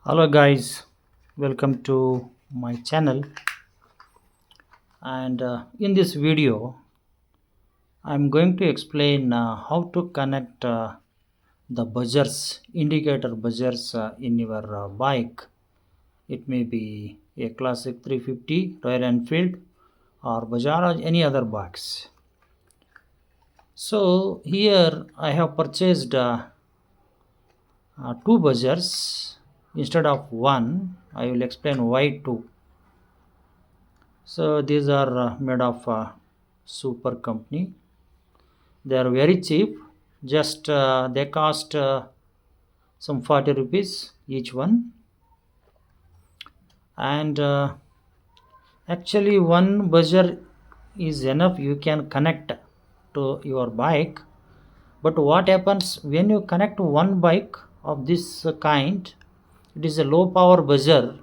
Hello guys, welcome to my channel. And in this video I'm going to explain how to connect the buzzers, indicator buzzers in your bike. It may be a classic 350 Royal Enfield or Bajaj or any other bikes. So here I have purchased two buzzers instead of one. I will explain why two. So these are made of super company. They are very cheap. Just they cost some 40 rupees each one. And actually one buzzer is enough. You can connect to your bike. But what happens when you connect one bike of this kind? It is a low power buzzer,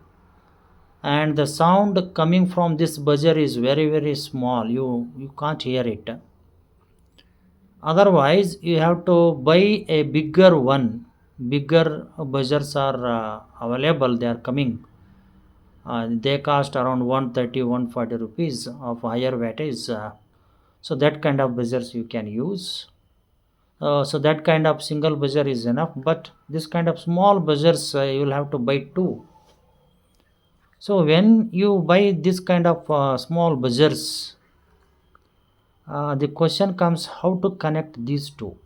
and the sound coming from this buzzer is very small. You can't hear it. Otherwise you have to buy a bigger one. Bigger buzzers are available. They are coming. They cost around 130 140 rupees of higher wattage. So that kind of buzzers you can use. So that kind of single buzzer is enough, but this kind of small buzzers you will have to buy two. So when you buy this kind of small buzzers, the question comes how to connect these two,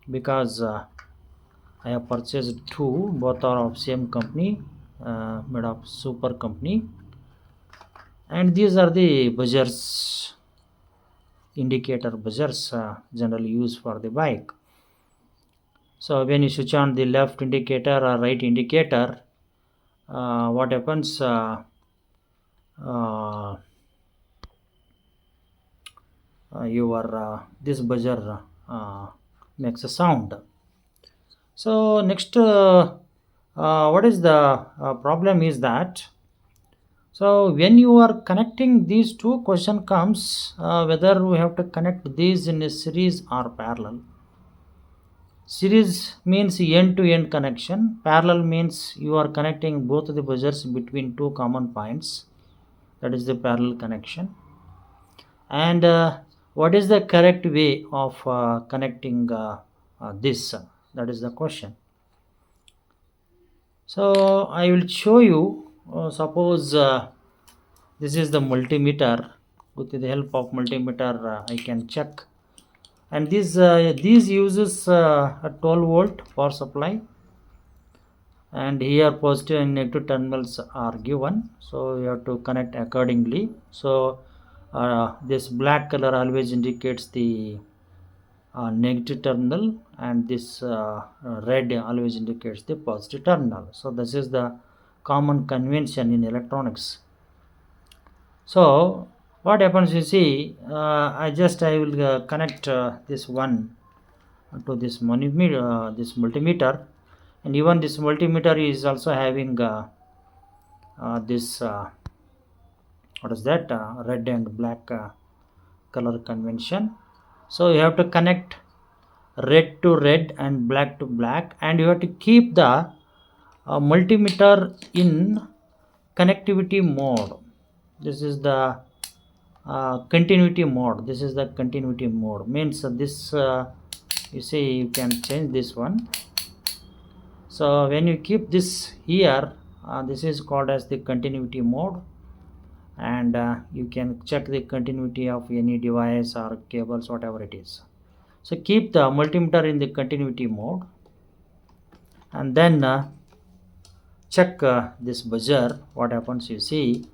because I have purchased two, both are of same company, made of super company, and these are the buzzers, indicator buzzers generally used for the bike. So when you switch on the left indicator or right indicator, what happens? Uh, your this buzzer makes a sound. So next, what is the problem is that, so when you are connecting these two, question comes whether we have to connect these in a series or parallel. Series means end to end connection. Parallel means you are connecting both the buzzers between two common points. That is the parallel connection. And what is the correct way of connecting this? That is the question. So I will show you. Suppose this is the multimeter. With the help of multimeter, I can check. And these uses a 12 volt power supply. And here positive and negative terminals are given. So you have to connect accordingly. So this black color always indicates the negative terminal, and this red always indicates the positive terminal. So this is the common convention in electronics. So what happens, you see, I will connect this one to this multimeter, and even this multimeter is also having this what is that, red and black color convention. So you have to connect red to red and black to black, and you have to keep the multimeter in connectivity mode. This is the continuity mode. This is the continuity mode, means this you see, you can change this one. So when you keep this here, this is called as the continuity mode, and you can check the continuity of any device or cables, whatever it is. So keep the multimeter in the continuity mode, and then check this buzzer. What happens, you see,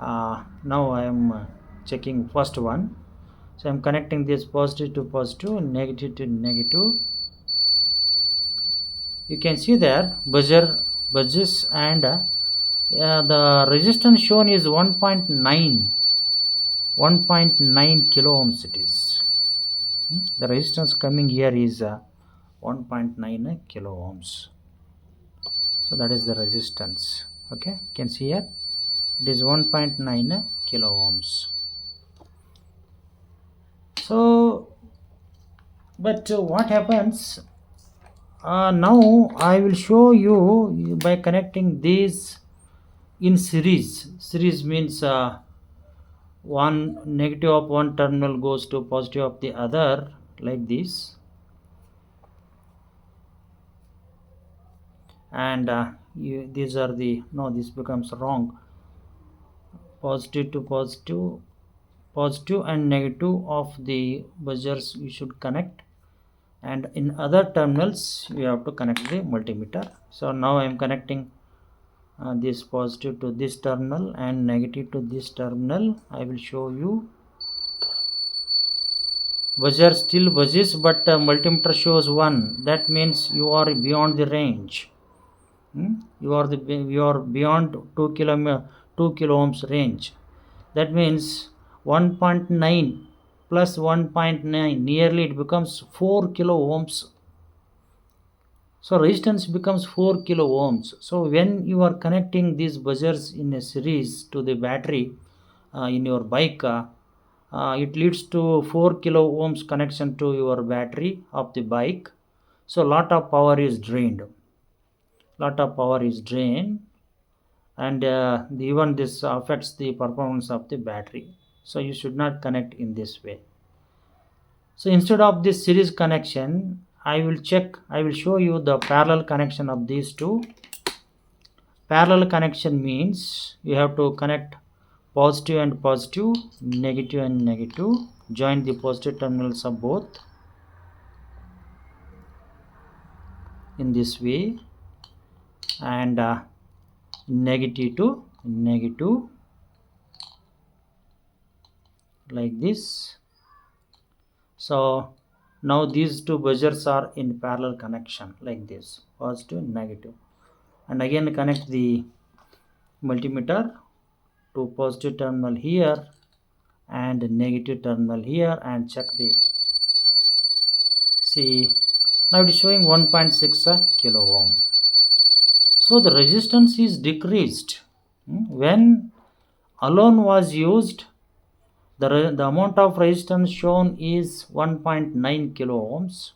now I am checking first one. So I am connecting this positive to positive, negative to negative. You can see there buzzer buzzes, and the resistance shown is 1.9 kilo ohms it is. The resistance coming here is 1.9 kilo ohms. So that is the resistance. Okay, you can see here it is 1.9 kilo ohms. So but what happens, Now I will show you by connecting these in series. Series means one negative of one terminal goes to positive of the other, like this. And these are the, no, this becomes wrong. Positive to positive, positive and negative of the buzzers you should connect, and in other terminals you have to connect the multimeter. So now I am connecting this positive to this terminal and negative to this terminal. I will show you. Buzzer still buzzes, but multimeter shows 1. That means you are beyond the range. You are beyond 2 kilo ohms range. That means 1.9 plus 1.9, nearly it becomes 4 kilo ohms. So resistance becomes 4 kilo ohms. So when you are connecting these buzzers in a series to the battery in your bike, it leads to 4 kilo ohms connection to your battery of the bike. So lot of power is drained. And even this affects the performance of the battery. So you should not connect in this way. So instead of this series connection, I will show you the parallel connection of these two. Parallel connection means you have to connect positive and positive, negative and negative, join the positive terminals of both in this way, and negative to negative, like this. So now these two buzzers are in parallel connection, like this, positive and negative. And again connect the multimeter to positive terminal here and negative terminal here, and check the, see, now it is showing 1.6 kilo ohm. So the resistance is decreased. When alone was used, the amount of resistance shown is 1.9 kilo ohms.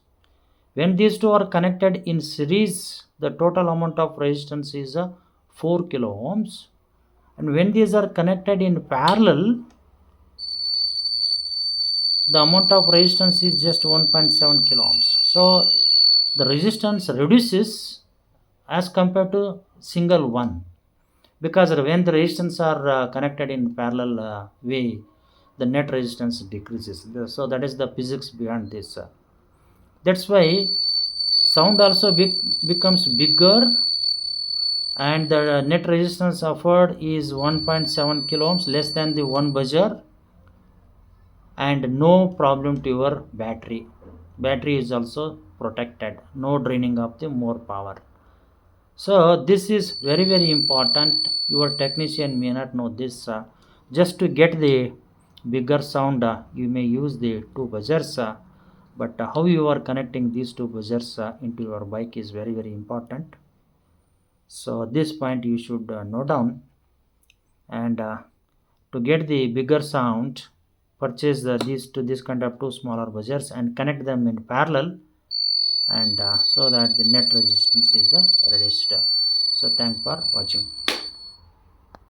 When these two are connected in series, the total amount of resistance is 4 kilo ohms. And when these are connected in parallel, the amount of resistance is just 1.7 kilo ohms. So the resistance reduces as compared to single one, because when the resistance are connected in parallel way, the net resistance decreases. So that is the physics behind this. That's why sound also becomes bigger, and the net resistance offered is 1.7 kilo ohms, less than the one buzzer, and no problem to your battery. Battery is also protected, no draining of the more power. So this is very very important. Your technician may not know this. Just to get the bigger sound, you may use the two buzzers, but how you are connecting these two buzzers into your bike is very very important. So this point you should note down. And to get the bigger sound, purchase this kind of two smaller buzzers and connect them in parallel, and so that the net resistance is reduced. So thank for watching.